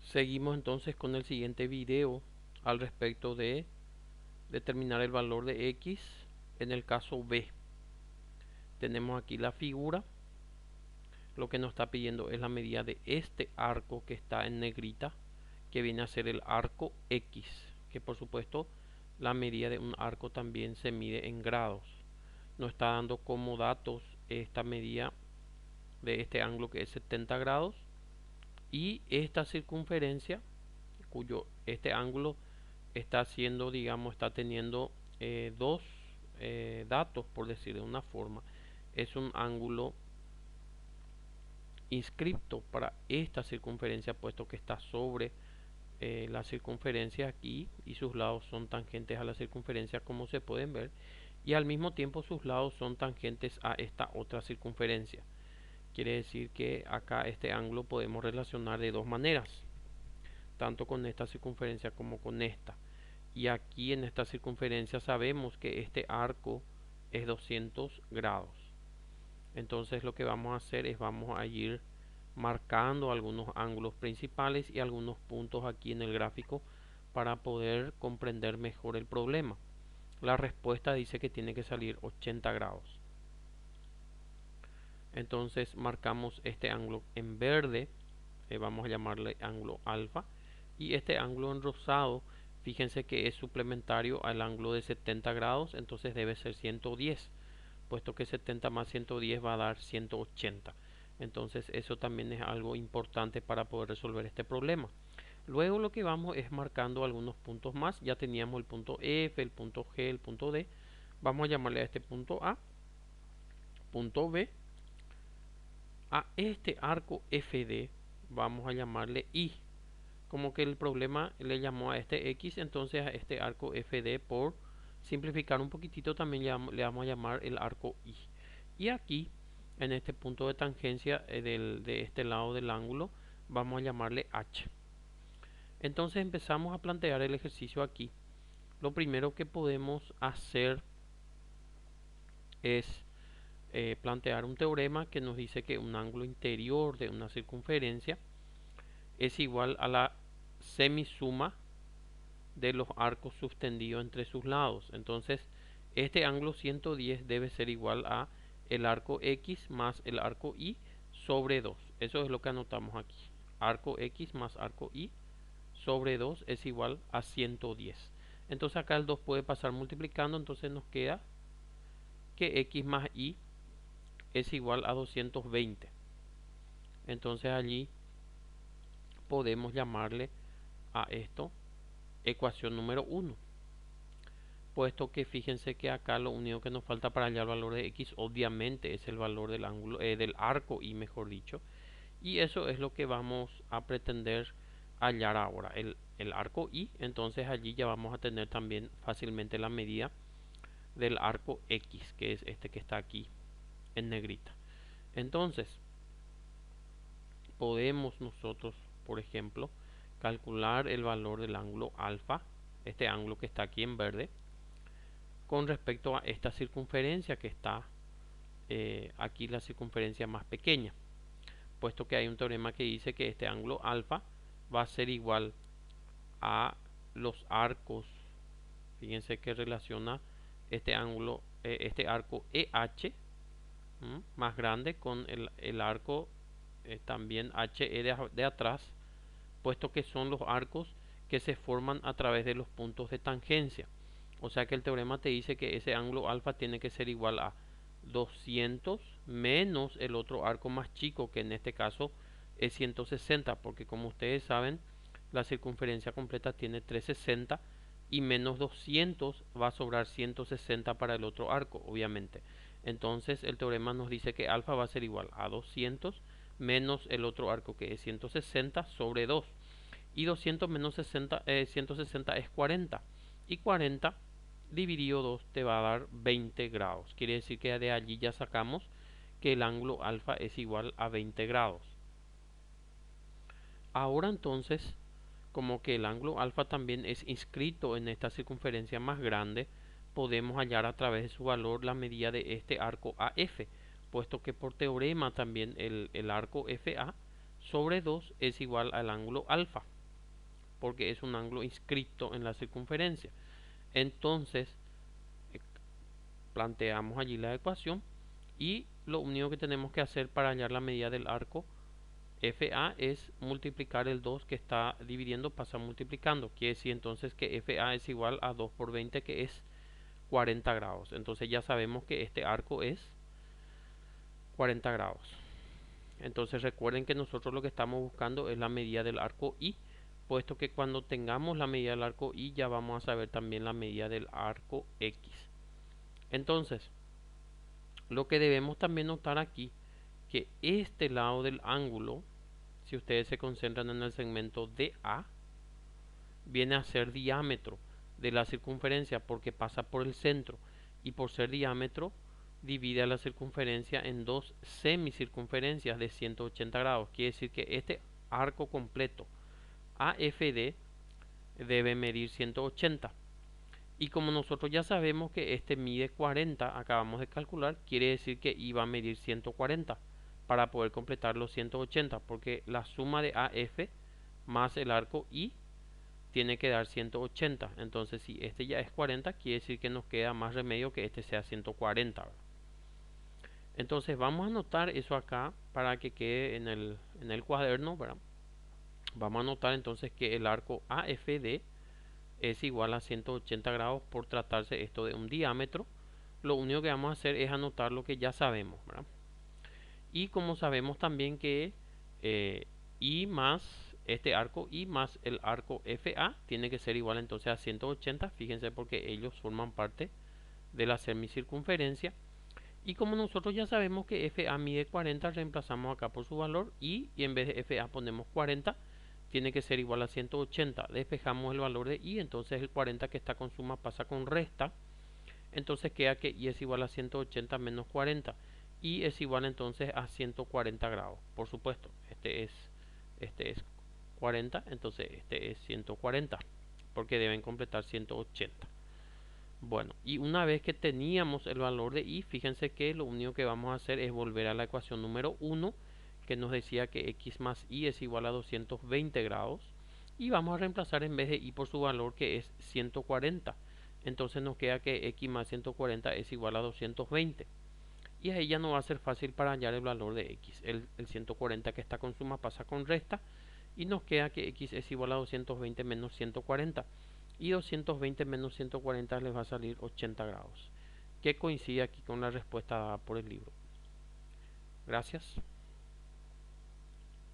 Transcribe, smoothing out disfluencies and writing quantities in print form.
Seguimos entonces con el siguiente video al respecto de determinar el valor de X en el caso B. Tenemos aquí la figura. Lo que nos está pidiendo es la medida de este arco que está en negrita, que viene a ser el arco X, que por supuesto la medida de un arco también se mide en grados. Nos está dando como datos esta medida de este ángulo que es 70 grados y esta circunferencia cuyo este ángulo está haciendo, digamos, está teniendo dos datos, por decir de una forma. Es un ángulo inscripto para esta circunferencia, puesto que está sobre la circunferencia aquí y sus lados son tangentes a la circunferencia, como se pueden ver, y al mismo tiempo sus lados son tangentes a esta otra circunferencia. Quiere decir que acá este ángulo podemos relacionar de dos maneras, tanto con esta circunferencia como con esta. Y aquí en esta circunferencia sabemos que este arco es 200 grados. Entonces lo que vamos a hacer es vamos a ir marcando algunos ángulos principales y algunos puntos aquí en el gráfico para poder comprender mejor el problema. La respuesta dice que tiene que salir 80 grados. Entonces marcamos este ángulo en verde, vamos a llamarle ángulo alfa, y este ángulo en rosado, fíjense que es suplementario al ángulo de 70 grados, entonces debe ser 110, puesto que 70 más 110 va a dar 180. Entonces eso también es algo importante para poder resolver este problema. Luego lo que vamos es marcando algunos puntos más. Ya teníamos el punto F, el punto G, el punto D. Vamos a llamarle a este punto A, punto B. A este arco FD vamos a llamarle I. Como que el problema le llamó a este X, entonces a este arco FD, por simplificar un poquitito, también le vamos a llamar el arco I. Y aquí en este punto de tangencia de este lado del ángulo vamos a llamarle H. Entonces empezamos a plantear el ejercicio aquí. Lo primero que podemos hacer es plantear un teorema que nos dice que un ángulo interior de una circunferencia es igual a la semisuma de los arcos suspendidos entre sus lados. Entonces este ángulo 110 debe ser igual a el arco X más el arco Y sobre 2. Eso es lo que anotamos aquí. Arco X más arco Y sobre 2 es igual a 110. Entonces acá el 2 puede pasar multiplicando, entonces nos queda que X más Y es igual a 220. Entonces allí podemos llamarle a esto ecuación número 1. Puesto que fíjense que acá lo único que nos falta para hallar el valor de X obviamente es el valor del ángulo, del arco Y, mejor dicho. Y eso es lo que vamos a pretender hallar ahora, el arco Y. Entonces allí ya vamos a tener también fácilmente la medida del arco X, que es este que está aquí en negrita. Entonces podemos nosotros, por ejemplo, calcular el valor del ángulo alfa, este ángulo que está aquí en verde, con respecto a esta circunferencia que está aquí, la circunferencia más pequeña, puesto que hay un teorema que dice que este ángulo alfa va a ser igual a los arcos. Fíjense que relaciona este ángulo, este arco EH más grande con el arco también HE de atrás, puesto que son los arcos que se forman a través de los puntos de tangencia. O sea que el teorema te dice que ese ángulo alfa tiene que ser igual a 200 menos el otro arco más chico, que en este caso es 160, porque como ustedes saben, la circunferencia completa tiene 360 y menos 200 va a sobrar 160 para el otro arco, obviamente. Entonces el teorema nos dice que alfa va a ser igual a 200 menos el otro arco, que es 160 sobre 2. Y 200 menos 160 es 40. Y 40 dividido 2 te va a dar 20 grados. Quiere decir que de allí ya sacamos que el ángulo alfa es igual a 20 grados. Ahora entonces, como que el ángulo alfa también es inscrito en esta circunferencia más grande, podemos hallar a través de su valor la medida de este arco AF, puesto que por teorema también el arco FA sobre 2 es igual al ángulo alfa. porque es un ángulo inscrito en la circunferencia. Entonces planteamos allí la ecuación y lo único que tenemos que hacer para hallar la medida del arco FA es multiplicar el 2 que está dividiendo, pasa multiplicando. Quiere decir entonces que FA es igual a 2 por 20, que es 40 grados. Entonces ya sabemos que este arco es 40 grados. Entonces recuerden que nosotros lo que estamos buscando es la medida del arco Y, puesto que cuando tengamos la medida del arco Y ya vamos a saber también la medida del arco X. Entonces, lo que debemos también notar aquí, que este lado del ángulo, si ustedes se concentran en el segmento DA, viene a ser diámetro de la circunferencia porque pasa por el centro, y por ser diámetro divide a la circunferencia en dos semicircunferencias de 180 grados. Quiere decir que este arco completo AFD debe medir 180. Y como nosotros ya sabemos que este mide 40, acabamos de calcular, quiere decir que I va a medir 140 para poder completar los 180, porque la suma de AF más el arco I tiene que dar 180. Entonces si este ya es 40, quiere decir que nos queda más remedio que este sea 140, ¿verdad? Entonces vamos a anotar eso acá para que quede en el cuaderno, ¿verdad? Vamos a anotar entonces que el arco AFD es igual a 180 grados por tratarse esto de un diámetro. Lo único que vamos a hacer es anotar lo que ya sabemos, ¿verdad? Y como sabemos también que I más este arco I más el arco FA tiene que ser igual entonces a 180. Fíjense, porque ellos forman parte de la semicircunferencia. Y como nosotros ya sabemos que FA mide 40, reemplazamos acá por su valor y en vez de FA ponemos 40. Tiene que ser igual a 180. Despejamos el valor de I, entonces el 40 que está con suma pasa con resta. Entonces queda que I es igual a 180 menos 40. Y es igual entonces a 140 grados. Por supuesto, este es 40, entonces este es 140, porque deben completar 180. Bueno, y una vez que teníamos el valor de I, fíjense que lo único que vamos a hacer es volver a la ecuación número 1, que nos decía que X más Y es igual a 220 grados. Y vamos a reemplazar en vez de Y por su valor, que es 140. Entonces nos queda que X más 140 es igual a 220. Y ahí ya no va a ser fácil para hallar el valor de X. El 140 que está con suma pasa con resta. Y nos queda que X es igual a 220 menos 140. Y 220 menos 140 les va a salir 80 grados, que coincide aquí con la respuesta dada por el libro. Gracias.